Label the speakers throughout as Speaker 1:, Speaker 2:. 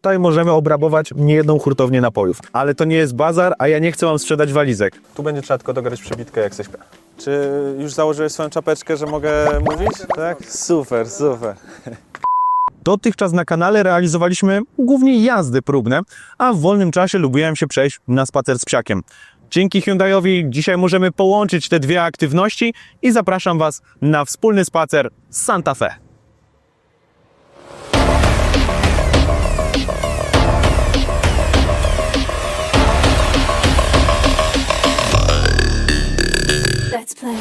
Speaker 1: Tutaj możemy obrabować niejedną hurtownię napojów. Ale to nie jest bazar, a ja nie chcę wam sprzedać walizek. Tu będzie trzeba tylko dograć przebitkę, jak coś. Czy już założyłeś swoją czapeczkę, że mogę mówić? Tak? Super, super. Dotychczas na kanale realizowaliśmy głównie jazdy próbne, a w wolnym czasie lubiłem się przejść na spacer z psiakiem. Dzięki Hyundaiowi dzisiaj możemy połączyć te dwie aktywności i zapraszam Was na wspólny spacer z Santa Fe.
Speaker 2: Let's play.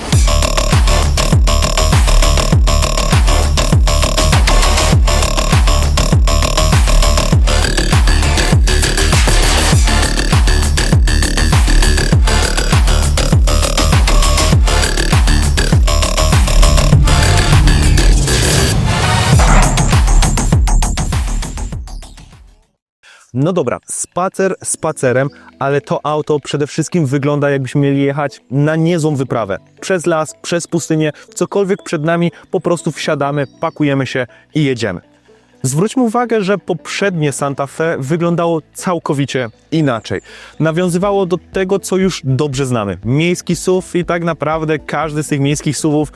Speaker 1: No dobra, spacer spacerem, ale to auto przede wszystkim wygląda, jakbyśmy mieli jechać na niezłą wyprawę. Przez las, przez pustynię, cokolwiek przed nami, po prostu wsiadamy, pakujemy się i jedziemy. Zwróćmy uwagę, że poprzednie Santa Fe wyglądało całkowicie inaczej. Nawiązywało do tego, co już dobrze znamy. Miejski SUV i tak naprawdę każdy z tych miejskich SUVów,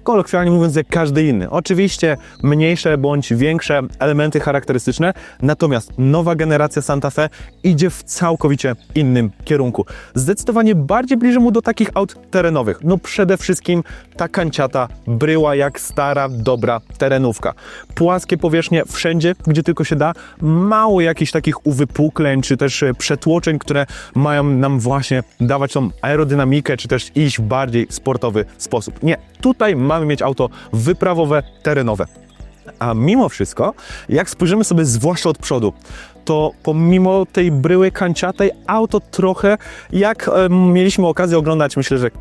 Speaker 1: kolokwialnie mówiąc, jak każdy inny. Oczywiście mniejsze bądź większe elementy charakterystyczne, natomiast nowa generacja Santa Fe idzie w całkowicie innym kierunku. Zdecydowanie bardziej bliży mu do takich aut terenowych. No przede wszystkim ta kanciata bryła jak stara, dobra terenówka. Płaskie powierzchnie wszędzie, gdzie tylko się da. Mało jakichś takich uwypukleń, czy też przetłoczeń, które mają nam właśnie dawać tą aerodynamikę, czy też iść w bardziej sportowy sposób. Nie, tutaj mamy mieć auto wyprawowe, terenowe. A mimo wszystko, jak spojrzymy sobie zwłaszcza od przodu, to pomimo tej bryły kanciatej, auto trochę, jak mieliśmy okazję oglądać, myślę, że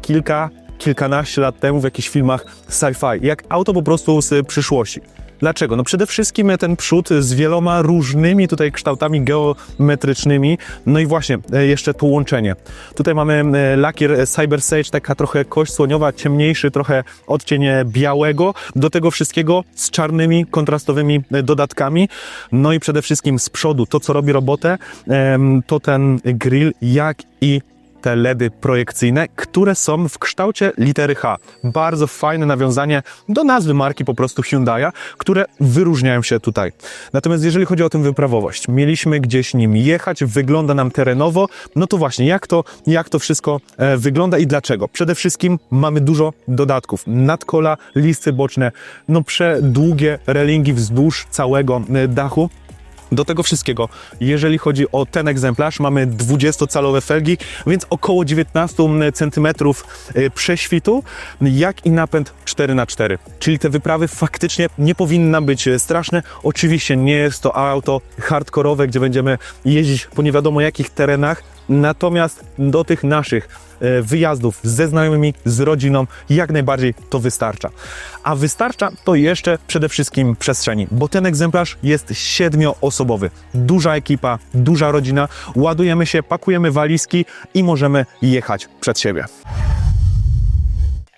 Speaker 1: kilkanaście lat temu w jakichś filmach sci-fi, jak auto po prostu z przyszłości. Dlaczego? No przede wszystkim ten przód z wieloma różnymi tutaj kształtami geometrycznymi, no i właśnie jeszcze to łączenie. Tutaj mamy lakier Cyber Sage, taka trochę kość słoniowa, ciemniejszy trochę odcień białego, do tego wszystkiego z czarnymi, kontrastowymi dodatkami, no i przede wszystkim z przodu to, co robi robotę, to ten grill, jak i te LEDy projekcyjne, które są w kształcie litery H. Bardzo fajne nawiązanie do nazwy marki po prostu Hyundai'a, które wyróżniają się tutaj. Natomiast jeżeli chodzi o tę wyprawowość, mieliśmy gdzieś nim jechać, wygląda nam terenowo, no to właśnie jak to wszystko wygląda i dlaczego? Przede wszystkim mamy dużo dodatków. Nadkola, listy boczne, no przedługie relingi wzdłuż całego dachu. Do tego wszystkiego, jeżeli chodzi o ten egzemplarz, mamy 20-calowe felgi, więc około 19 cm prześwitu, jak i napęd 4x4. Czyli te wyprawy faktycznie nie powinny nam być straszne. Oczywiście nie jest to auto hardkorowe, gdzie będziemy jeździć po nie wiadomo jakich terenach, natomiast do tych naszych wyjazdów ze znajomymi, z rodziną jak najbardziej to wystarcza. A wystarcza to jeszcze przede wszystkim przestrzeni, bo ten egzemplarz jest 7-osobowy. Duża ekipa, duża rodzina, ładujemy się, pakujemy walizki i możemy jechać przed siebie.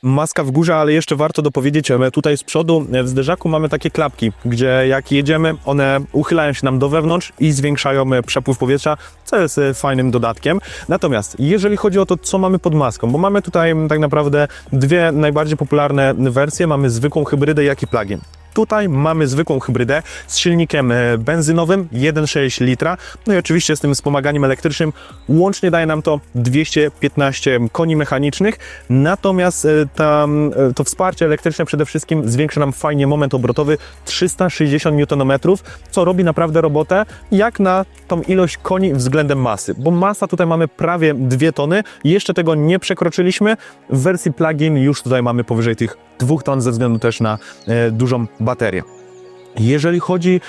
Speaker 1: Maska w górze, ale jeszcze warto dopowiedzieć, tutaj z przodu w zderzaku mamy takie klapki, gdzie jak jedziemy, one uchylają się nam do wewnątrz i zwiększają przepływ powietrza, co jest fajnym dodatkiem. Natomiast jeżeli chodzi o to, co mamy pod maską, bo mamy tutaj tak naprawdę dwie najbardziej popularne wersje, mamy zwykłą hybrydę, jak i plug-in. Tutaj mamy zwykłą hybrydę z silnikiem benzynowym 1,6 litra, no i oczywiście z tym wspomaganiem elektrycznym łącznie daje nam to 215 koni mechanicznych, natomiast to wsparcie elektryczne przede wszystkim zwiększa nam fajnie moment obrotowy 360 Nm, co robi naprawdę robotę jak na tą ilość koni względem masy, bo masa tutaj mamy prawie 2 tony, jeszcze tego nie przekroczyliśmy, w wersji plug-in już tutaj mamy powyżej tych 2 ton ze względu też na dużą baterię. Jeżeli chodzi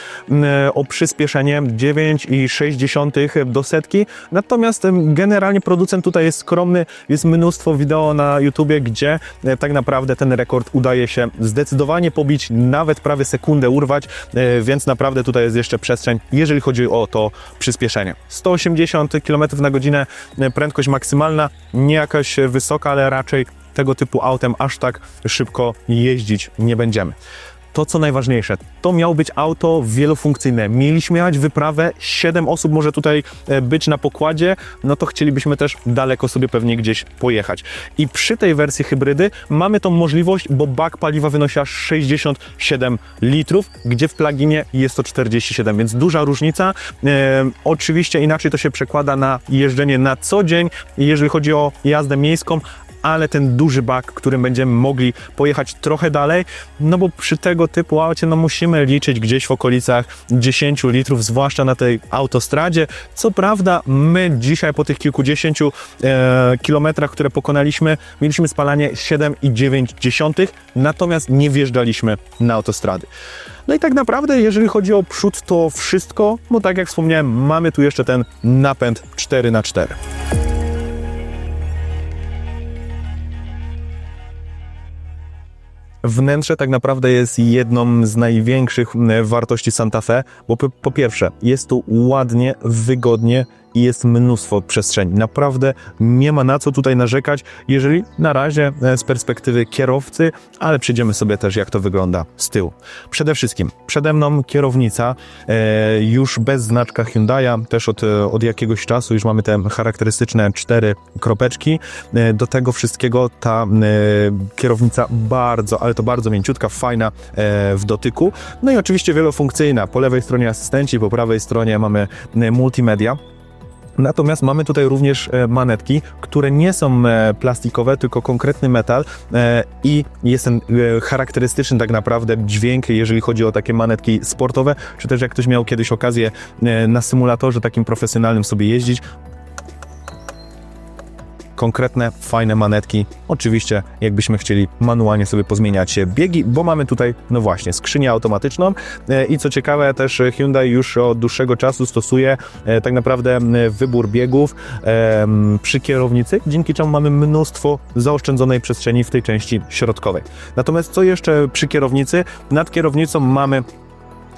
Speaker 1: o przyspieszenie 9,6 do setki, natomiast generalnie producent tutaj jest skromny, jest mnóstwo wideo na YouTubie, gdzie tak naprawdę ten rekord udaje się zdecydowanie pobić, nawet prawie sekundę urwać, więc naprawdę tutaj jest jeszcze przestrzeń, jeżeli chodzi o to przyspieszenie. 180 km/h prędkość maksymalna, nie jakaś wysoka, ale raczej tego typu autem aż tak szybko jeździć nie będziemy. to co najważniejsze, to miało być auto wielofunkcyjne. Mieliśmy jechać wyprawę, 7 osób może tutaj być na pokładzie, no to chcielibyśmy też daleko sobie pewnie gdzieś pojechać. I przy tej wersji hybrydy mamy tą możliwość, bo bak paliwa wynosi aż 67 litrów, gdzie w pluginie jest to 47, więc duża różnica. Oczywiście inaczej to się przekłada na jeżdżenie na co dzień, jeżeli chodzi o jazdę miejską, ale ten duży bak, którym będziemy mogli pojechać trochę dalej, no bo przy tego typu aucie no musimy liczyć gdzieś w okolicach 10 litrów, zwłaszcza na tej autostradzie. Co prawda my dzisiaj po tych kilkudziesięciu kilometrach, które pokonaliśmy, mieliśmy spalanie 7,9, natomiast nie wjeżdżaliśmy na autostrady. No i tak naprawdę, jeżeli chodzi o przód, to wszystko, bo tak jak wspomniałem, mamy tu jeszcze ten napęd 4x4. Wnętrze tak naprawdę jest jedną z największych wartości Santa Fe, bo po pierwsze jest tu ładnie, wygodnie i jest mnóstwo przestrzeni. Naprawdę nie ma na co tutaj narzekać, jeżeli na razie z perspektywy kierowcy, ale przejdziemy sobie też jak to wygląda z tyłu. Przede wszystkim przede mną kierownica już bez znaczka Hyundai'a, też od jakiegoś czasu już mamy te charakterystyczne 4 kropeczki. Do tego wszystkiego ta kierownica bardzo, ale to bardzo mięciutka, fajna w dotyku. No i oczywiście wielofunkcyjna. Po lewej stronie asystenci, po prawej stronie mamy multimedia. Natomiast mamy tutaj również manetki, które nie są plastikowe, tylko konkretny metal i jest ten charakterystyczny tak naprawdę dźwięk, jeżeli chodzi o takie manetki sportowe, czy też jak ktoś miał kiedyś okazję na symulatorze takim profesjonalnym sobie jeździć. Konkretne, fajne manetki. Oczywiście, jakbyśmy chcieli manualnie sobie pozmieniać biegi, bo mamy tutaj, no właśnie, skrzynię automatyczną i co ciekawe, też Hyundai już od dłuższego czasu stosuje tak naprawdę wybór biegów przy kierownicy, dzięki czemu mamy mnóstwo zaoszczędzonej przestrzeni w tej części środkowej. Natomiast co jeszcze przy kierownicy? Nad kierownicą mamy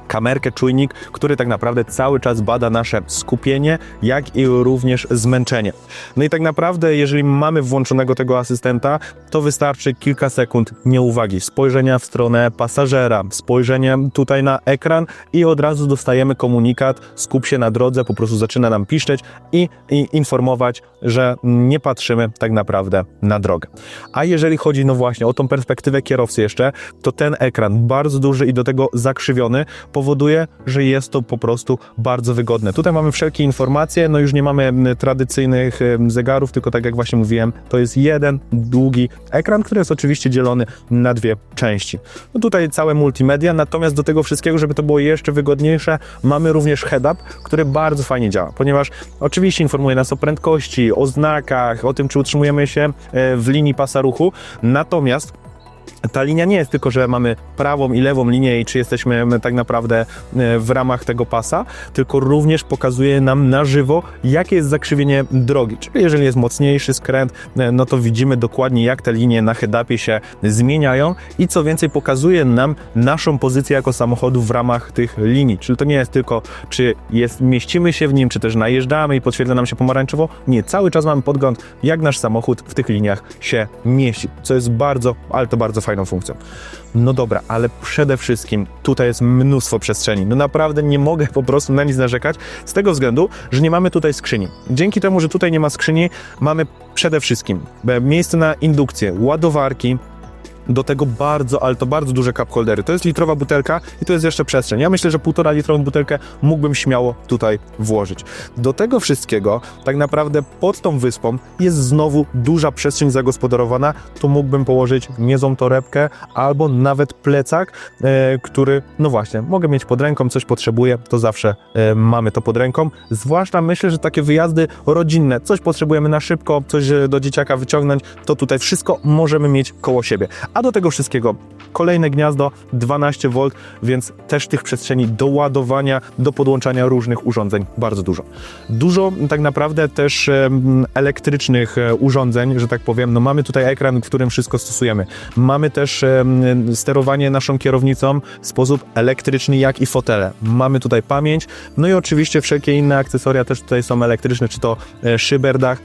Speaker 1: kamerkę, czujnik, który tak naprawdę cały czas bada nasze skupienie, jak i również zmęczenie. No i tak naprawdę, jeżeli mamy włączonego tego asystenta, to wystarczy kilka sekund nieuwagi, spojrzenia w stronę pasażera, spojrzenie tutaj na ekran i od razu dostajemy komunikat, skup się na drodze, po prostu zaczyna nam piszczeć i informować, że nie patrzymy tak naprawdę na drogę. A jeżeli chodzi, no właśnie, o tą perspektywę kierowcy jeszcze, to ten ekran bardzo duży i do tego zakrzywiony powoduje, że jest to po prostu bardzo wygodne. Tutaj mamy wszelkie informacje, no już nie mamy tradycyjnych zegarów, tylko tak jak właśnie mówiłem, to jest jeden długi ekran, który jest oczywiście dzielony na 2 części. No tutaj całe multimedia, natomiast do tego wszystkiego, żeby to było jeszcze wygodniejsze, mamy również head-up, który bardzo fajnie działa, ponieważ oczywiście informuje nas o prędkości, o znakach, o tym, czy utrzymujemy się w linii pasa ruchu, natomiast ta linia nie jest tylko, że mamy prawą i lewą linię i czy jesteśmy tak naprawdę w ramach tego pasa, tylko również pokazuje nam na żywo, jakie jest zakrzywienie drogi. Czyli jeżeli jest mocniejszy skręt, no to widzimy dokładnie, jak te linie na head-upie się zmieniają i co więcej, pokazuje nam naszą pozycję jako samochodu w ramach tych linii. Czyli to nie jest tylko, czy mieścimy się w nim, czy też najeżdżamy i podświetla nam się pomarańczowo. Nie, cały czas mamy podgląd, jak nasz samochód w tych liniach się mieści, co jest bardzo, ale to bardzo fajną funkcją. No dobra, ale przede wszystkim tutaj jest mnóstwo przestrzeni. No naprawdę nie mogę po prostu na nic narzekać z tego względu, że nie mamy tutaj skrzyni. Dzięki temu, że tutaj nie ma skrzyni, mamy przede wszystkim miejsce na indukcję, ładowarki, do tego bardzo, ale to bardzo duże cup holdery. To jest litrowa butelka i to jest jeszcze przestrzeń. Ja myślę, że 1,5 litrową butelkę mógłbym śmiało tutaj włożyć. Do tego wszystkiego tak naprawdę pod tą wyspą jest znowu duża przestrzeń zagospodarowana. Tu mógłbym położyć niezłą torebkę albo nawet plecak, który, no właśnie, mogę mieć pod ręką, coś potrzebuję, to zawsze mamy to pod ręką. Zwłaszcza myślę, że takie wyjazdy rodzinne, coś potrzebujemy na szybko, coś do dzieciaka wyciągnąć, to tutaj wszystko możemy mieć koło siebie. A do tego wszystkiego kolejne gniazdo 12V, więc też tych przestrzeni do ładowania, do podłączania różnych urządzeń bardzo dużo. Dużo tak naprawdę też elektrycznych urządzeń, że tak powiem. No mamy tutaj ekran, w którym wszystko stosujemy. Mamy też sterowanie naszą kierownicą w sposób elektryczny, jak i fotele. Mamy tutaj pamięć, no i oczywiście wszelkie inne akcesoria też tutaj są elektryczne, czy to szyberdach,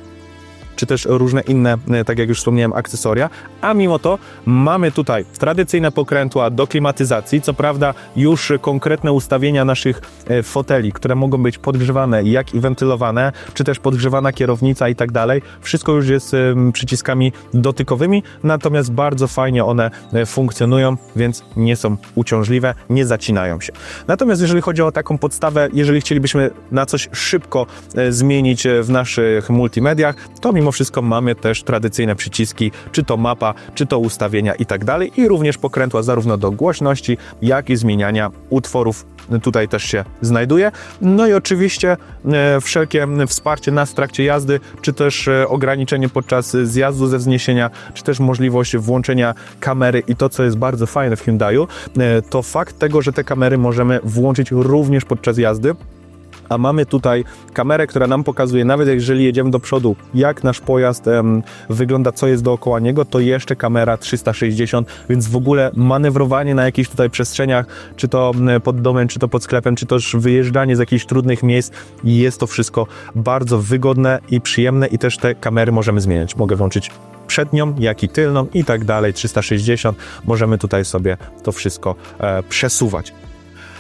Speaker 1: czy też różne inne, tak jak już wspomniałem, akcesoria, a mimo to mamy tutaj tradycyjne pokrętła do klimatyzacji, co prawda już konkretne ustawienia naszych foteli, które mogą być podgrzewane, jak i wentylowane, czy też podgrzewana kierownica i tak dalej. Wszystko już jest przyciskami dotykowymi, natomiast bardzo fajnie one funkcjonują, więc nie są uciążliwe, nie zacinają się. Natomiast jeżeli chodzi o taką podstawę, jeżeli chcielibyśmy na coś szybko zmienić w naszych multimediach, to mimo wszystko mamy też tradycyjne przyciski, czy to mapa, czy to ustawienia i tak dalej, i również pokrętła zarówno do głośności, jak i zmieniania utworów tutaj też się znajduje. No i oczywiście wszelkie wsparcie nas w trakcie jazdy, czy też ograniczenie podczas zjazdu ze wzniesienia, czy też możliwość włączenia kamery, i to, co jest bardzo fajne w Hyundaiu, to fakt tego, że te kamery możemy włączyć również podczas jazdy. A mamy tutaj kamerę, która nam pokazuje, nawet jeżeli jedziemy do przodu, jak nasz pojazd wygląda, co jest dookoła niego, to jeszcze kamera 360, więc w ogóle manewrowanie na jakichś tutaj przestrzeniach, czy to pod domem, czy to pod sklepem, czy też wyjeżdżanie z jakichś trudnych miejsc, jest to wszystko bardzo wygodne i przyjemne, i też te kamery możemy zmieniać. Mogę włączyć przednią, jak i tylną i tak dalej, 360, możemy tutaj sobie to wszystko przesuwać.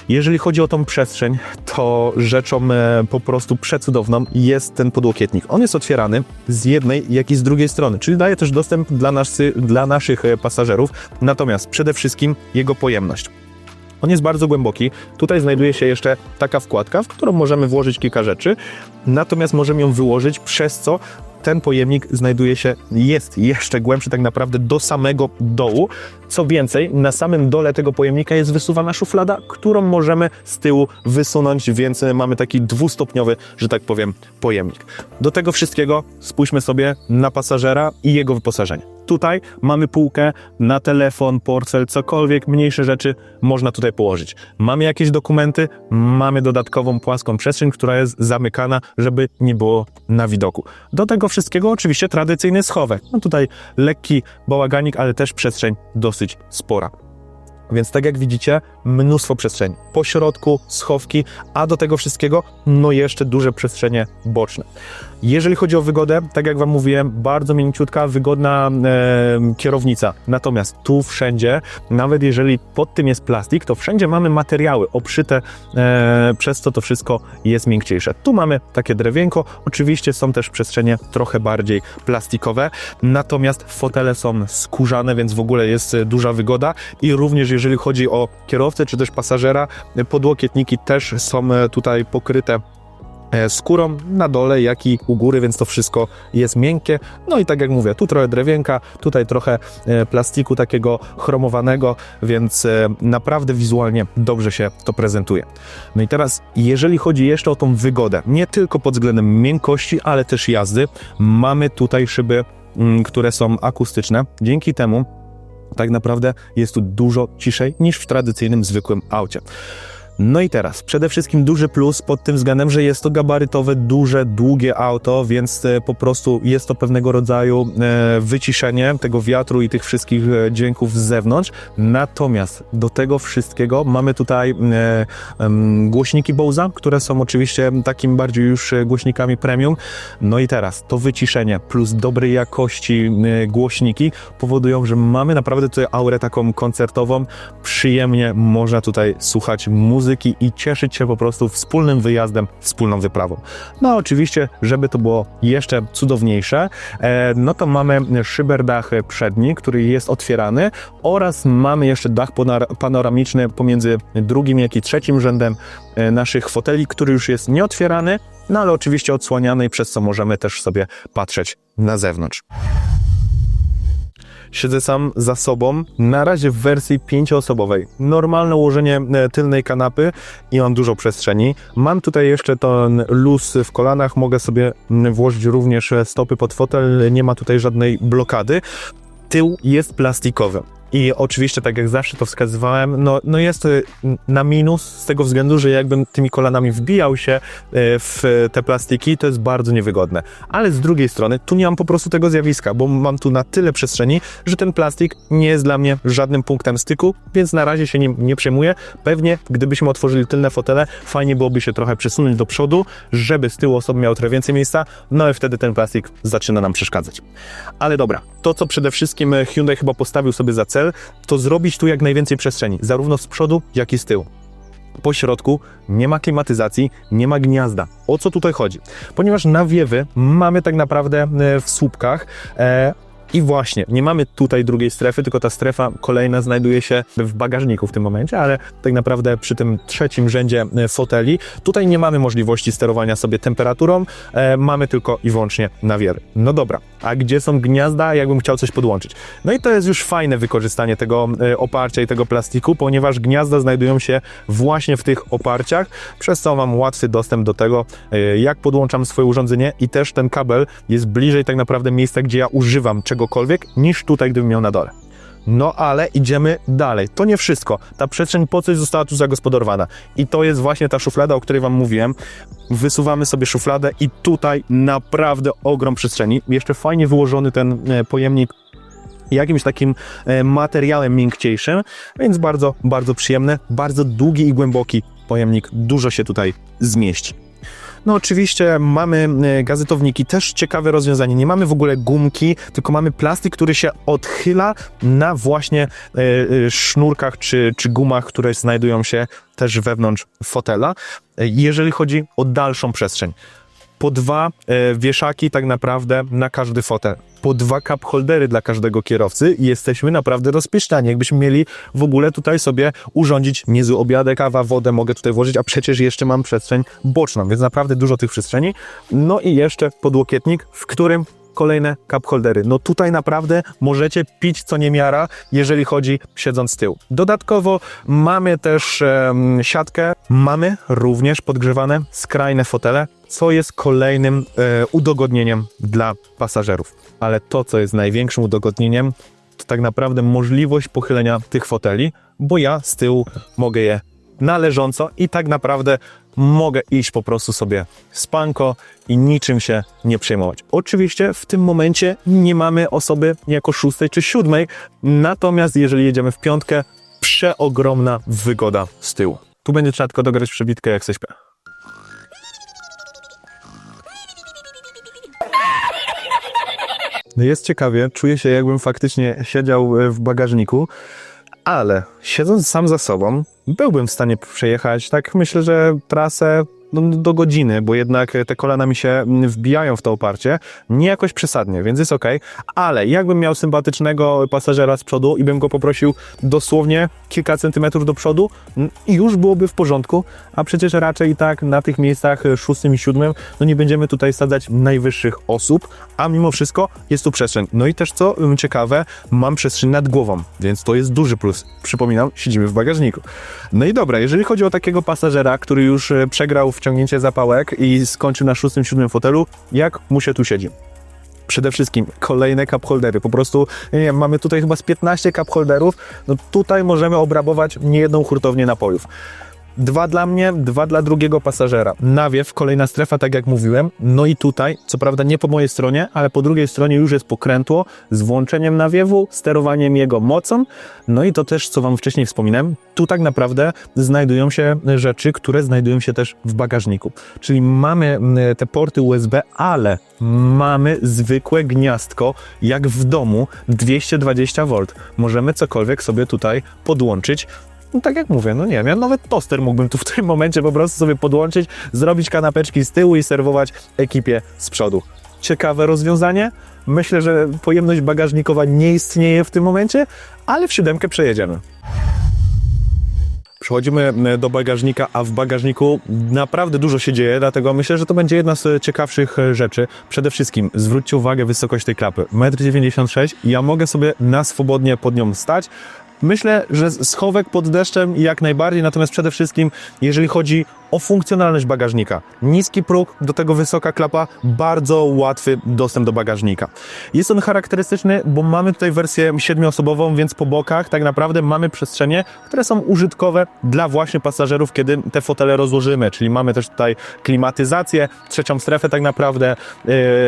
Speaker 1: Jeżeli chodzi o tą przestrzeń, to rzeczą po prostu przecudowną jest ten podłokietnik. On jest otwierany z jednej, jak i z drugiej strony, czyli daje też dostęp dla naszych pasażerów, natomiast przede wszystkim jego pojemność. On jest bardzo głęboki. Tutaj znajduje się jeszcze taka wkładka, w którą możemy włożyć kilka rzeczy, natomiast możemy ją wyłożyć, przez co ten pojemnik jest jeszcze głębszy tak naprawdę do samego dołu. Co więcej, na samym dole tego pojemnika jest wysuwana szuflada, którą możemy z tyłu wysunąć, więc mamy taki dwustopniowy, że tak powiem, pojemnik. Do tego wszystkiego spójrzmy sobie na pasażera i jego wyposażenie. Tutaj mamy półkę na telefon, portfel, cokolwiek, mniejsze rzeczy można tutaj położyć. Mamy jakieś dokumenty, mamy dodatkową płaską przestrzeń, która jest zamykana, żeby nie było na widoku. Do tego wszystkiego oczywiście tradycyjny schowek. No tutaj lekki bałaganik, ale też przestrzeń dosyć spora. Więc tak jak widzicie, mnóstwo przestrzeni. Po środku schowki, a do tego wszystkiego no jeszcze duże przestrzenie boczne. Jeżeli chodzi o wygodę, tak jak Wam mówiłem, bardzo mięciutka, wygodna kierownica. Natomiast tu wszędzie, nawet jeżeli pod tym jest plastik, to wszędzie mamy materiały obszyte, przez co to wszystko jest miękciejsze. Tu mamy takie drewienko, oczywiście są też przestrzenie trochę bardziej plastikowe, natomiast fotele są skórzane, więc w ogóle jest duża wygoda, i również jeżeli chodzi o kierowcę czy też pasażera, podłokietniki też są tutaj pokryte skórą na dole, jak i u góry, więc to wszystko jest miękkie. No i tak jak mówię, tu trochę drewienka, tutaj trochę plastiku takiego chromowanego, więc naprawdę wizualnie dobrze się to prezentuje. No i teraz, jeżeli chodzi jeszcze o tą wygodę, nie tylko pod względem miękkości, ale też jazdy, mamy tutaj szyby, które są akustyczne. Dzięki temu tak naprawdę jest tu dużo ciszej niż w tradycyjnym, zwykłym aucie. No i teraz, przede wszystkim duży plus pod tym względem, że jest to gabarytowe, duże, długie auto, więc po prostu jest to pewnego rodzaju wyciszenie tego wiatru i tych wszystkich dźwięków z zewnątrz. Natomiast do tego wszystkiego mamy tutaj głośniki Bose'a, które są oczywiście takim bardziej już głośnikami premium. No i teraz to wyciszenie plus dobrej jakości głośniki powodują, że mamy naprawdę tutaj aurę taką koncertową. Przyjemnie można tutaj słuchać muzyki i cieszyć się po prostu wspólnym wyjazdem, wspólną wyprawą. No a oczywiście, żeby to było jeszcze cudowniejsze, no to mamy szyberdach przedni, który jest otwierany, oraz mamy jeszcze dach panoramiczny pomiędzy drugim, jak i trzecim rzędem naszych foteli, który już jest nieotwierany, no ale oczywiście odsłaniany, przez co możemy też sobie patrzeć na zewnątrz. Siedzę sam za sobą, na razie w wersji 5-osobowej. Normalne ułożenie tylnej kanapy i mam dużo przestrzeni. Mam tutaj jeszcze ten luz w kolanach, mogę sobie włożyć również stopy pod fotel, nie ma tutaj żadnej blokady. Tył jest plastikowy. I oczywiście, tak jak zawsze to wskazywałem, no jest to na minus z tego względu, że jakbym tymi kolanami wbijał się w te plastiki, to jest bardzo niewygodne. Ale z drugiej strony, tu nie mam po prostu tego zjawiska, bo mam tu na tyle przestrzeni, że ten plastik nie jest dla mnie żadnym punktem styku, więc na razie się nim nie przejmuję. Pewnie, gdybyśmy otworzyli tylne fotele, fajnie byłoby się trochę przesunąć do przodu, żeby z tyłu osoby miały trochę więcej miejsca, no i wtedy ten plastik zaczyna nam przeszkadzać. Ale dobra, to co przede wszystkim Hyundai chyba postawił sobie za cel, to zrobić tu jak najwięcej przestrzeni, zarówno z przodu, jak i z tyłu. Po środku nie ma klimatyzacji, nie ma gniazda. O co tutaj chodzi? Ponieważ nawiewy mamy tak naprawdę w słupkach, i właśnie, nie mamy tutaj drugiej strefy, tylko ta strefa kolejna znajduje się w bagażniku w tym momencie, ale tak naprawdę przy tym trzecim rzędzie foteli tutaj nie mamy możliwości sterowania sobie temperaturą, mamy tylko i wyłącznie nawiewy. No dobra, a gdzie są gniazda, jakbym chciał coś podłączyć? No i to jest już fajne wykorzystanie tego oparcia i tego plastiku, ponieważ gniazda znajdują się właśnie w tych oparciach, przez co mam łatwy dostęp do tego, jak podłączam swoje urządzenie i też ten kabel jest bliżej tak naprawdę miejsca, gdzie ja używam czegokolwiek, niż tutaj, gdybym miał na dole. No ale idziemy dalej. To nie wszystko. Ta przestrzeń po coś została tu zagospodarowana. I to jest właśnie ta szuflada, o której wam mówiłem. Wysuwamy sobie szufladę i tutaj naprawdę ogrom przestrzeni. Jeszcze fajnie wyłożony ten pojemnik jakimś takim materiałem miękciejszym, więc bardzo, bardzo przyjemne. Bardzo długi i głęboki pojemnik. Dużo się tutaj zmieści. No oczywiście mamy gazytowniki, też ciekawe rozwiązanie. Nie mamy w ogóle gumki, tylko mamy plastik, który się odchyla na właśnie sznurkach czy gumach, które znajdują się też wewnątrz fotela. Jeżeli chodzi o dalszą przestrzeń. Po 2 wieszaki tak naprawdę na każdy fotel. Po 2 cup holdery dla każdego kierowcy i jesteśmy naprawdę rozpieszczani. Jakbyśmy mieli w ogóle tutaj sobie urządzić niezły obiadek, kawa, wodę mogę tutaj włożyć, a przecież jeszcze mam przestrzeń boczną, więc naprawdę dużo tych przestrzeni. No i jeszcze podłokietnik, w którym kolejne cup holdery. No tutaj naprawdę możecie pić co niemiara, jeżeli chodzi siedząc z tyłu. Dodatkowo mamy też siatkę, mamy również podgrzewane skrajne fotele, co jest kolejnym udogodnieniem dla pasażerów. Ale to, co jest największym udogodnieniem, to tak naprawdę możliwość pochylenia tych foteli, bo ja z tyłu mogę je na leżąco i tak naprawdę mogę iść po prostu sobie spanko i niczym się nie przejmować. Oczywiście w tym momencie nie mamy osoby jako 6. czy 7, natomiast jeżeli jedziemy w 5, przeogromna wygoda z tyłu. Tu będzie trzeba tylko dograć przebitkę jak se śpię. No jest ciekawie, czuję się jakbym faktycznie siedział w bagażniku, ale siedząc sam za sobą, byłbym w stanie przejechać, tak myślę, że trasę do godziny, bo jednak te kolana mi się wbijają w to oparcie, nie jakoś przesadnie, więc jest ok, ale jakbym miał sympatycznego pasażera z przodu i bym go poprosił dosłownie kilka centymetrów do przodu, już byłoby w porządku, a przecież raczej i tak na tych miejscach 6. i 7, no nie będziemy tutaj sadzać najwyższych osób, a mimo wszystko jest tu przestrzeń. No i też co ciekawe, mam przestrzeń nad głową, więc to jest duży plus. Przypominam, siedzimy w bagażniku. No i dobra, jeżeli chodzi o takiego pasażera, który już przegrał wciągnięcie zapałek i skończył na 6., 7 fotelu, jak mu się tu siedzi? Przede wszystkim kolejne cup holdery, po prostu, nie wiem, mamy tutaj chyba z 15 cup holderów, no tutaj możemy obrabować niejedną hurtownię napojów. 2 dla mnie, 2 dla drugiego pasażera. Nawiew, kolejna strefa, tak jak mówiłem. No i tutaj, co prawda nie po mojej stronie, ale po drugiej stronie już jest pokrętło z włączeniem nawiewu, sterowaniem jego mocą. No i to też, co wam wcześniej wspominałem, tu tak naprawdę znajdują się rzeczy, które znajdują się też w bagażniku. Czyli mamy te porty USB, ale mamy zwykłe gniazdko, jak w domu, 220V. Możemy cokolwiek sobie tutaj podłączyć. No tak jak mówię, no nie wiem, ja nawet toster mógłbym tu w tym momencie po prostu sobie podłączyć, zrobić kanapeczki z tyłu i serwować ekipie z przodu. Ciekawe rozwiązanie. Myślę, że pojemność bagażnikowa nie istnieje w tym momencie, ale w 7 przejedziemy. Przechodzimy do bagażnika, a w bagażniku naprawdę dużo się dzieje, dlatego myślę, że to będzie jedna z ciekawszych rzeczy. Przede wszystkim zwróćcie uwagę wysokość tej klapy. 1,96 m, ja mogę sobie na swobodnie pod nią stać. Myślę, że schowek pod deszczem jak najbardziej, natomiast przede wszystkim, jeżeli chodzi o funkcjonalność bagażnika. Niski próg, do tego wysoka klapa, bardzo łatwy dostęp do bagażnika. Jest on charakterystyczny, bo mamy tutaj wersję 7-osobową, więc po bokach tak naprawdę mamy przestrzenie, które są użytkowe dla właśnie pasażerów, kiedy te fotele rozłożymy, czyli mamy też tutaj klimatyzację, trzecią strefę tak naprawdę,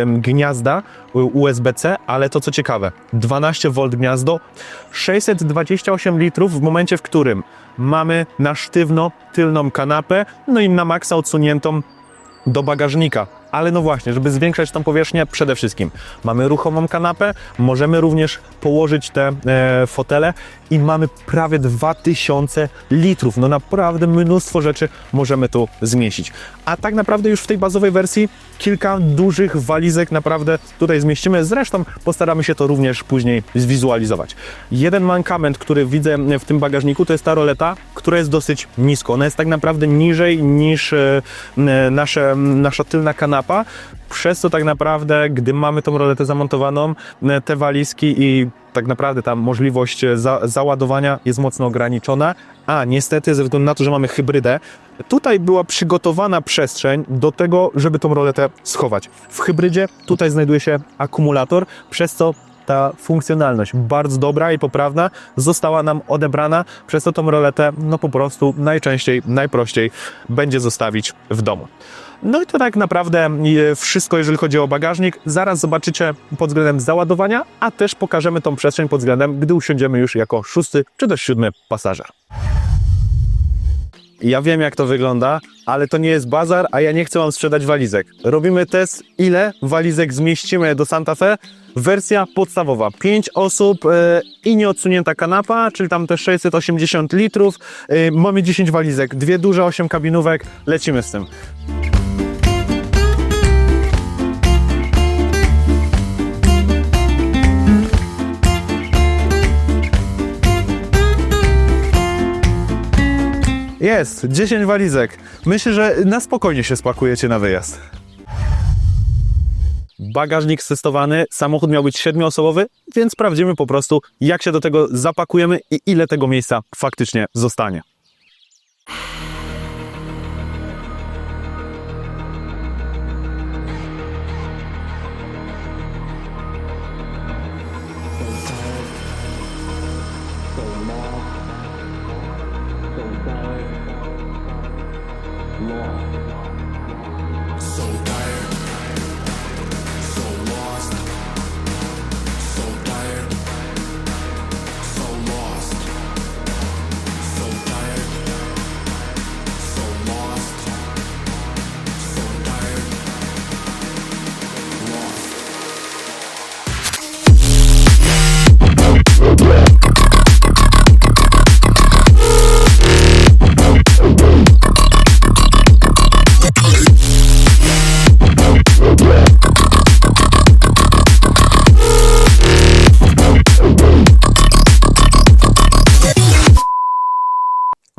Speaker 1: gniazda USB-C, ale to co ciekawe, 12V gniazdo, 628 litrów w momencie, w którym mamy na sztywno tylną kanapę, no i na maksa odsuniętą do bagażnika. Ale no właśnie, żeby zwiększać tą powierzchnię, przede wszystkim mamy ruchomą kanapę, możemy również położyć te fotele i mamy prawie 2000 litrów. No naprawdę mnóstwo rzeczy możemy tu zmieścić. A tak naprawdę już w tej bazowej wersji kilka dużych walizek naprawdę tutaj zmieścimy. Zresztą postaramy się to również później zwizualizować. Jeden mankament, który widzę w tym bagażniku, to jest ta roleta, która jest dosyć nisko. Ona jest tak naprawdę niżej niż nasza tylna kanapa. Przez to tak naprawdę, gdy mamy tą roletę zamontowaną, te walizki i tak naprawdę ta możliwość załadowania jest mocno ograniczona, a niestety ze względu na to, że mamy hybrydę, tutaj była przygotowana przestrzeń do tego, żeby tą roletę schować. W hybrydzie tutaj znajduje się akumulator, przez co ta funkcjonalność bardzo dobra i poprawna została nam odebrana, przez to tą roletę no po prostu najprościej będzie zostawić w domu. No i to tak naprawdę wszystko, jeżeli chodzi o bagażnik. Zaraz zobaczycie pod względem załadowania, a też pokażemy tą przestrzeń pod względem, gdy usiądziemy już jako 6. czy też 7. pasażer. Ja wiem, jak to wygląda, ale to nie jest bazar, a ja nie chcę wam sprzedać walizek. Robimy test, ile walizek zmieścimy do Santa Fe. Wersja podstawowa, 5 osób i nieodsunięta kanapa, czyli tam te 680 litrów. Mamy 10 walizek, 2 duże, 8 kabinówek, lecimy z tym. Jest, 10 walizek. Myślę, że na spokojnie się spakujecie na wyjazd. Bagażnik stestowany, samochód miał być 7-osobowy, więc sprawdzimy po prostu, jak się do tego zapakujemy i ile tego miejsca faktycznie zostanie.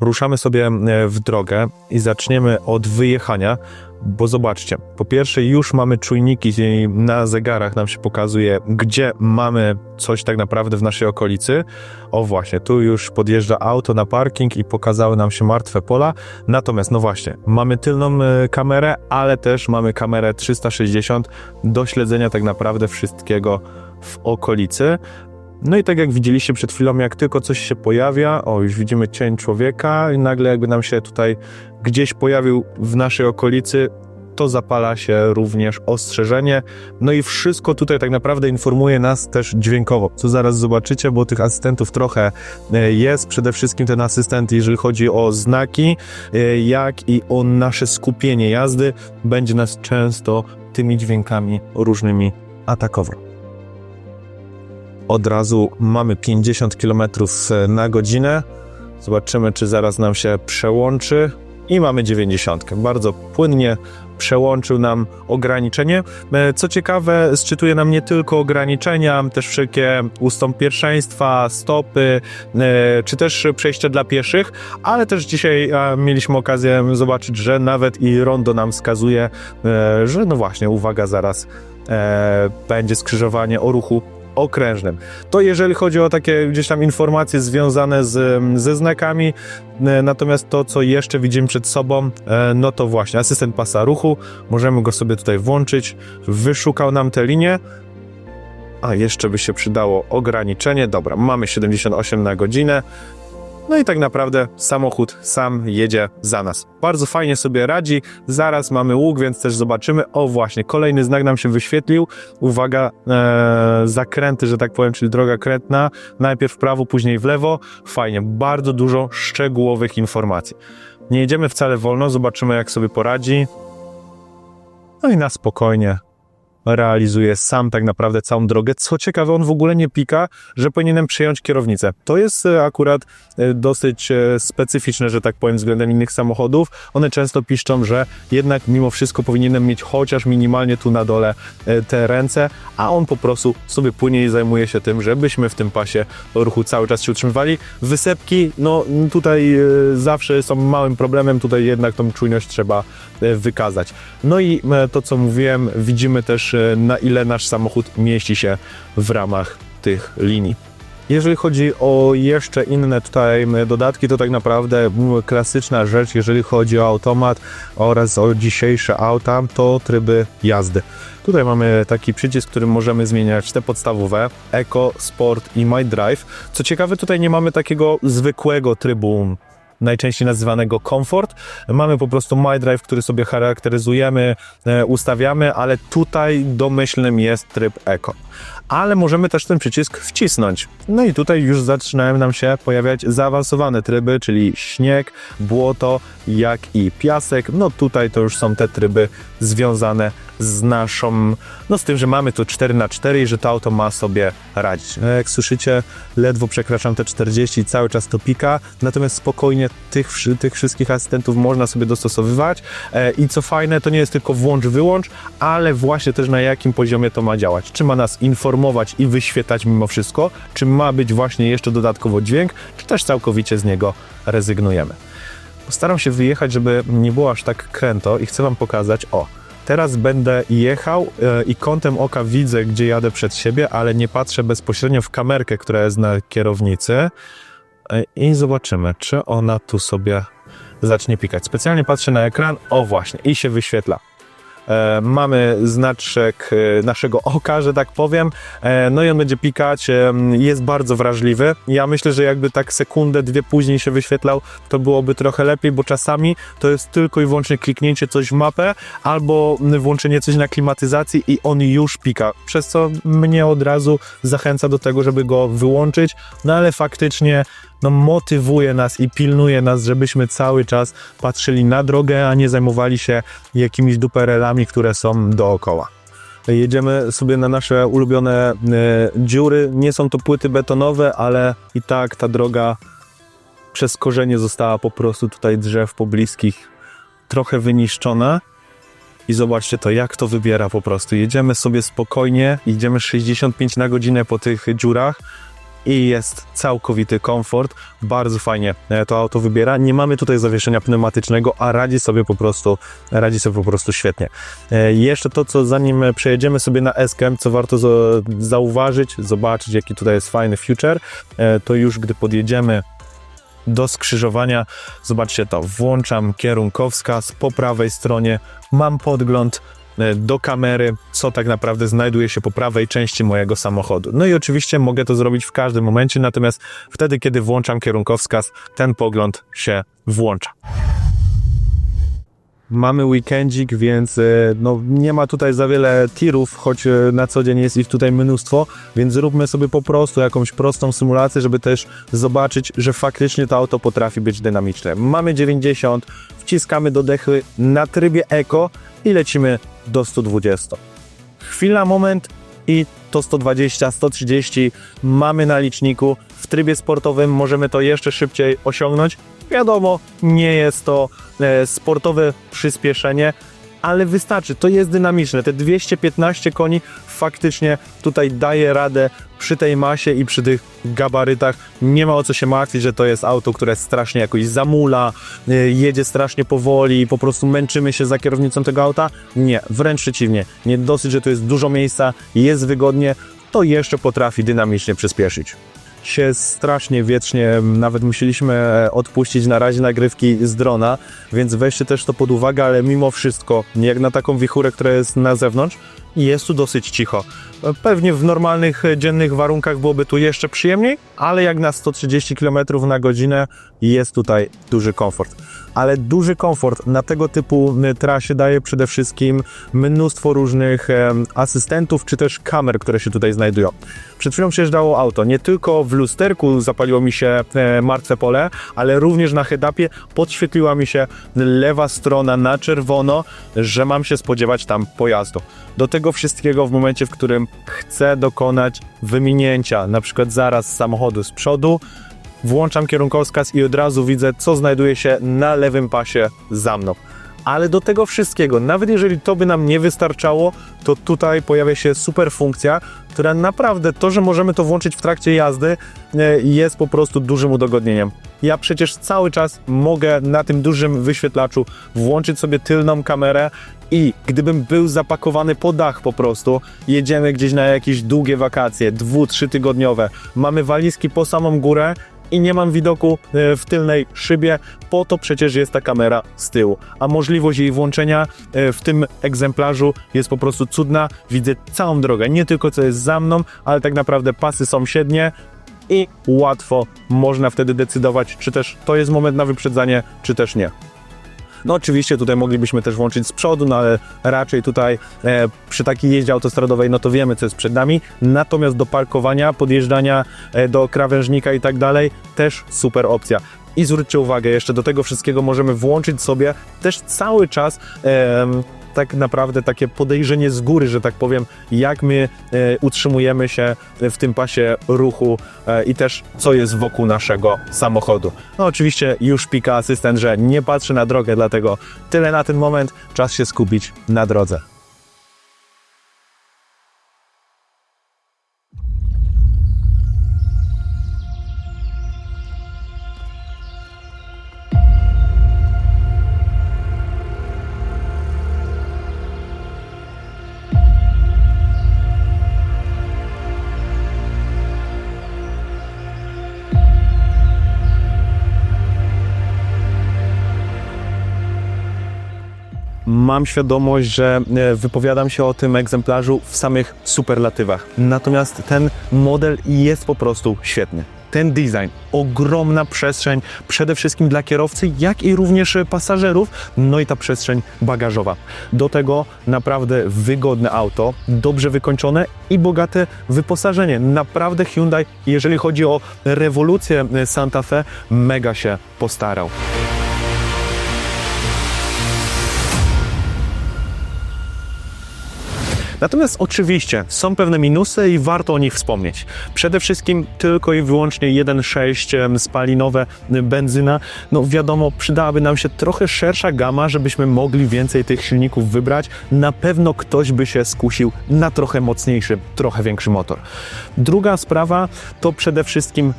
Speaker 1: Ruszamy sobie w drogę i zaczniemy od wyjechania, bo zobaczcie, po pierwsze już mamy czujniki na zegarach, nam się pokazuje, gdzie mamy coś tak naprawdę w naszej okolicy. O właśnie, tu już podjeżdża auto na parking i pokazały nam się martwe pola. Natomiast no właśnie, mamy tylną kamerę, ale też mamy kamerę 360 do śledzenia tak naprawdę wszystkiego w okolicy. No i tak jak widzieliście przed chwilą, jak tylko coś się pojawia, o już widzimy cień człowieka i nagle jakby nam się tutaj gdzieś pojawił w naszej okolicy, to zapala się również ostrzeżenie. No i wszystko tutaj tak naprawdę informuje nas też dźwiękowo, co zaraz zobaczycie, bo tych asystentów trochę jest. Przede wszystkim ten asystent, jeżeli chodzi o znaki, jak i o nasze skupienie jazdy, będzie nas często tymi dźwiękami różnymi atakował. Od razu mamy 50 km na godzinę. Zobaczymy, czy zaraz nam się przełączy. I mamy 90. Bardzo płynnie przełączył nam ograniczenie. Co ciekawe, sczytuje nam nie tylko ograniczenia, też wszelkie ustąp pierwszeństwa, stopy, czy też przejścia dla pieszych, ale też dzisiaj mieliśmy okazję zobaczyć, że nawet i rondo nam wskazuje, że no właśnie, uwaga, zaraz będzie skrzyżowanie o ruchu okrężnym. To jeżeli chodzi o takie gdzieś tam informacje związane ze znakami, natomiast to, co jeszcze widzimy przed sobą, no to właśnie asystent pasa ruchu, możemy go sobie tutaj włączyć, wyszukał nam te linie, a jeszcze by się przydało ograniczenie, dobra, mamy 78 na godzinę, no i tak naprawdę samochód sam jedzie za nas. Bardzo fajnie sobie radzi, zaraz mamy łuk, więc też zobaczymy. O właśnie, kolejny znak nam się wyświetlił. Uwaga, zakręty, że tak powiem, czyli droga krętna. Najpierw w prawo, później w lewo. Fajnie, bardzo dużo szczegółowych informacji. Nie jedziemy wcale wolno, zobaczymy jak sobie poradzi. No i na spokojnie realizuje sam tak naprawdę całą drogę. Co ciekawe, on w ogóle nie pika, że powinienem przejąć kierownicę. To jest akurat dosyć specyficzne, że tak powiem, względem innych samochodów. One często piszczą, że jednak mimo wszystko powinienem mieć chociaż minimalnie tu na dole te ręce, a on po prostu sobie płynie i zajmuje się tym, żebyśmy w tym pasie ruchu cały czas się utrzymywali. Wysepki, no tutaj zawsze są małym problemem, tutaj jednak tą czujność trzeba wykazać. No i to, co mówiłem, widzimy też, na ile nasz samochód mieści się w ramach tych linii. Jeżeli chodzi o jeszcze inne tutaj dodatki, to tak naprawdę klasyczna rzecz, jeżeli chodzi o automat oraz o dzisiejsze auta, to tryby jazdy. Tutaj mamy taki przycisk, którym możemy zmieniać te podstawowe, Eco, Sport i My Drive. Co ciekawe, tutaj nie mamy takiego zwykłego trybu, najczęściej nazywanego Comfort. Mamy po prostu My Drive, który sobie charakteryzujemy, ustawiamy, ale tutaj domyślnym jest tryb Eco. Ale możemy też ten przycisk wcisnąć. No i tutaj już zaczynają nam się pojawiać zaawansowane tryby, czyli śnieg, błoto, jak i piasek. No tutaj to już są te tryby związane z naszą, no z tym, że mamy tu 4x4 i że to auto ma sobie radzić. Jak słyszycie, ledwo przekraczam te 40 i cały czas to pika, natomiast spokojnie tych wszystkich asystentów można sobie dostosowywać i co fajne, to nie jest tylko włącz-wyłącz, ale właśnie też na jakim poziomie to ma działać. Czy ma nas informować i wyświetlać mimo wszystko, czy ma być właśnie jeszcze dodatkowo dźwięk, czy też całkowicie z niego rezygnujemy. Postaram się wyjechać, żeby nie było aż tak kręto i chcę wam pokazać, teraz będę jechał i kątem oka widzę, gdzie jadę przed siebie, ale nie patrzę bezpośrednio w kamerkę, która jest na kierownicy i zobaczymy, czy ona tu sobie zacznie pikać. Specjalnie patrzę na ekran, właśnie, i się wyświetla. Mamy znaczek naszego oka, że tak powiem, no i on będzie pikać, jest bardzo wrażliwy. Ja myślę, że jakby tak sekundę, dwie później się wyświetlał, to byłoby trochę lepiej, bo czasami to jest tylko i wyłącznie kliknięcie coś w mapę, albo włączenie coś na klimatyzacji i on już pika, przez co mnie od razu zachęca do tego, żeby go wyłączyć, no ale faktycznie motywuje nas i pilnuje nas, żebyśmy cały czas patrzyli na drogę, a nie zajmowali się jakimiś duperelami, które są dookoła. Jedziemy sobie na nasze ulubione dziury. Nie są to płyty betonowe, ale i tak ta droga przez korzenie została po prostu tutaj drzew pobliskich trochę wyniszczona. I zobaczcie to, jak to wybiera po prostu. Jedziemy sobie spokojnie, jedziemy 65 na godzinę po tych dziurach. I jest całkowity komfort, bardzo fajnie to auto wybiera. Nie mamy tutaj zawieszenia pneumatycznego, a radzi sobie po prostu świetnie. Jeszcze to, co zanim przejedziemy sobie na S-kę, co warto zauważyć, zobaczyć, jaki tutaj jest fajny future, to już gdy podjedziemy do skrzyżowania, zobaczcie to, włączam kierunkowskaz, po prawej stronie mam podgląd do kamery, co tak naprawdę znajduje się po prawej części mojego samochodu. No i oczywiście mogę to zrobić w każdym momencie, natomiast wtedy, kiedy włączam kierunkowskaz, ten pogląd się włącza. Mamy weekendzik, więc nie ma tutaj za wiele tirów, choć na co dzień jest ich tutaj mnóstwo, więc zróbmy sobie po prostu jakąś prostą symulację, żeby też zobaczyć, że faktycznie to auto potrafi być dynamiczne. Mamy 90, wciskamy do dechy na trybie Eco i lecimy do 120. Chwila, moment i to 120, 130 mamy na liczniku. W trybie sportowym możemy to jeszcze szybciej osiągnąć. Wiadomo, nie jest to sportowe przyspieszenie, ale wystarczy, to jest dynamiczne. Te 215 koni faktycznie tutaj daje radę przy tej masie i przy tych gabarytach. Nie ma o co się martwić, że to jest auto, które strasznie jakoś zamula, jedzie strasznie powoli, po prostu męczymy się za kierownicą tego auta. Nie, wręcz przeciwnie. Nie dosyć, że tu jest dużo miejsca, jest wygodnie, to jeszcze potrafi dynamicznie przyspieszyć. Się strasznie wiecznie, nawet musieliśmy odpuścić na razie nagrywki z drona, więc weźcie też to pod uwagę, ale mimo wszystko, jak na taką wichurę, która jest na zewnątrz, jest tu dosyć cicho. Pewnie w normalnych, dziennych warunkach byłoby tu jeszcze przyjemniej, ale jak na 130 km na godzinę jest tutaj duży komfort. Ale duży komfort na tego typu trasie daje przede wszystkim mnóstwo różnych asystentów, czy też kamer, które się tutaj znajdują. Przed chwilą przejeżdżało auto, nie tylko w lusterku zapaliło mi się martwe pole, ale również na head-upie podświetliła mi się lewa strona na czerwono, że mam się spodziewać tam pojazdu. Do tego wszystkiego w momencie, w którym chcę dokonać wyminięcia, na przykład zaraz z samochodu z przodu, włączam kierunkowskaz i od razu widzę, co znajduje się na lewym pasie za mną. Ale do tego wszystkiego, nawet jeżeli to by nam nie wystarczało, to tutaj pojawia się super funkcja, która naprawdę, to, że możemy to włączyć w trakcie jazdy, jest po prostu dużym udogodnieniem. Ja przecież cały czas mogę na tym dużym wyświetlaczu włączyć sobie tylną kamerę i gdybym był zapakowany po dach po prostu, jedziemy gdzieś na jakieś długie wakacje, 2-3 tygodniowe, mamy walizki po samą górę, i nie mam widoku w tylnej szybie, po to przecież jest ta kamera z tyłu. A możliwość jej włączenia w tym egzemplarzu jest po prostu cudna. Widzę całą drogę, nie tylko co jest za mną, ale tak naprawdę pasy sąsiednie i łatwo można wtedy decydować, czy też to jest moment na wyprzedzanie, czy też nie. No oczywiście tutaj moglibyśmy też włączyć z przodu, no ale raczej tutaj przy takiej jeździe autostradowej, no to wiemy, co jest przed nami. Natomiast do parkowania, podjeżdżania do krawężnika i tak dalej, też super opcja. I zwróćcie uwagę, jeszcze do tego wszystkiego możemy włączyć sobie też cały czas tak naprawdę takie podejrzenie z góry, że tak powiem, jak my utrzymujemy się w tym pasie ruchu i też co jest wokół naszego samochodu. No oczywiście już pika asystent, że nie patrzy na drogę, dlatego tyle na ten moment, czas się skupić na drodze. Mam świadomość, że wypowiadam się o tym egzemplarzu w samych superlatywach. Natomiast ten model jest po prostu świetny. Ten design, ogromna przestrzeń przede wszystkim dla kierowcy, jak i również pasażerów, no i ta przestrzeń bagażowa. Do tego naprawdę wygodne auto, dobrze wykończone i bogate wyposażenie. Naprawdę Hyundai, jeżeli chodzi o rewolucję Santa Fe, mega się postarał. Natomiast oczywiście są pewne minusy i warto o nich wspomnieć. Przede wszystkim tylko i wyłącznie 1.6 spalinowe benzyna. No wiadomo, przydałaby nam się trochę szersza gama, żebyśmy mogli więcej tych silników wybrać. Na pewno ktoś by się skusił na trochę mocniejszy, trochę większy motor. Druga sprawa to przede wszystkim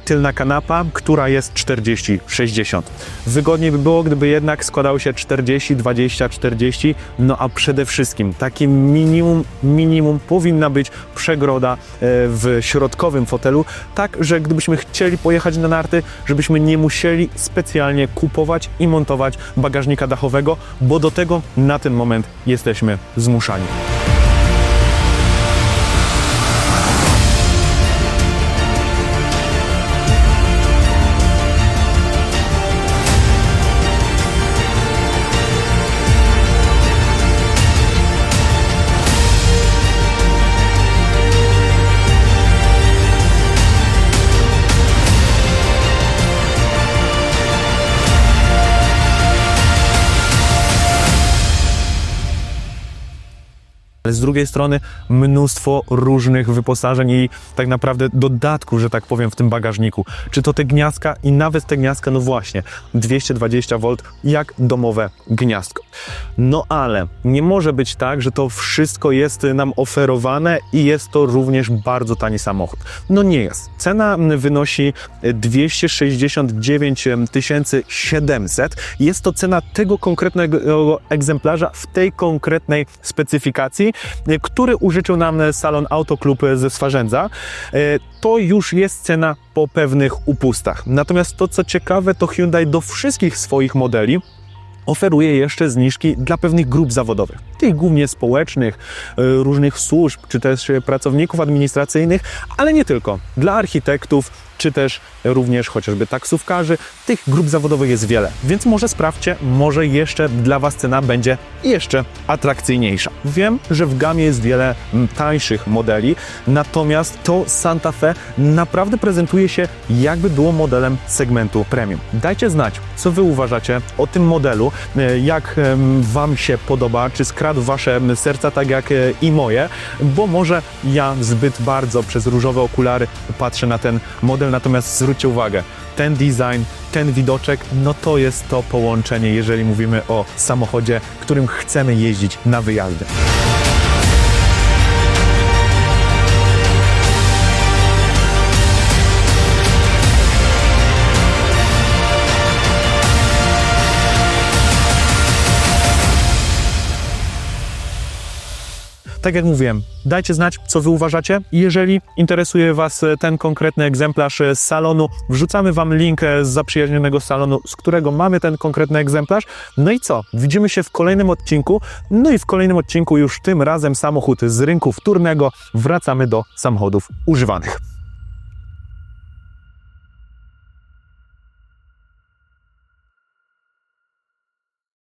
Speaker 1: tylna kanapa, która jest 40-60. Wygodniej by było, gdyby jednak składało się 40, 20, 40, no a przede wszystkim takim minimum powinna być przegroda w środkowym fotelu, tak, że gdybyśmy chcieli pojechać na narty, żebyśmy nie musieli specjalnie kupować i montować bagażnika dachowego, bo do tego na ten moment jesteśmy zmuszani. Ale z drugiej strony mnóstwo różnych wyposażeń i tak naprawdę dodatków, że tak powiem, w tym bagażniku. Czy to te gniazdka i nawet te gniazdka, no właśnie, 220 V jak domowe gniazdko. No ale nie może być tak, że to wszystko jest nam oferowane i jest to również bardzo tani samochód. No nie jest. Cena wynosi 269 700. Jest to cena tego konkretnego egzemplarza w tej konkretnej specyfikacji. który użyczył nam salon Autoklub ze Swarzędza. To już jest cena po pewnych upustach. Natomiast to, co ciekawe, to Hyundai do wszystkich swoich modeli oferuje jeszcze zniżki dla pewnych grup zawodowych, tych głównie społecznych, różnych służb, czy też pracowników administracyjnych, ale nie tylko. Dla architektów, czy też również chociażby taksówkarzy. Tych grup zawodowych jest wiele, więc może sprawdźcie, może jeszcze dla Was cena będzie jeszcze atrakcyjniejsza. Wiem, że w gamie jest wiele tańszych modeli, natomiast to Santa Fe naprawdę prezentuje się, jakby było modelem segmentu premium. Dajcie znać, co Wy uważacie o tym modelu, jak Wam się podoba, czy skradł Wasze serca tak jak i moje, bo może ja zbyt bardzo przez różowe okulary patrzę na ten model, natomiast zwróćcie uwagę, ten design, ten widoczek, no to jest to połączenie, jeżeli mówimy o samochodzie, którym chcemy jeździć na wyjazdy. Tak jak mówiłem, dajcie znać, co Wy uważacie. Jeżeli interesuje Was ten konkretny egzemplarz z salonu, wrzucamy Wam link z zaprzyjaźnionego salonu, z którego mamy ten konkretny egzemplarz. No i co? Widzimy się w kolejnym odcinku. No i w kolejnym odcinku już tym razem samochód z rynku wtórnego. Wracamy do samochodów używanych.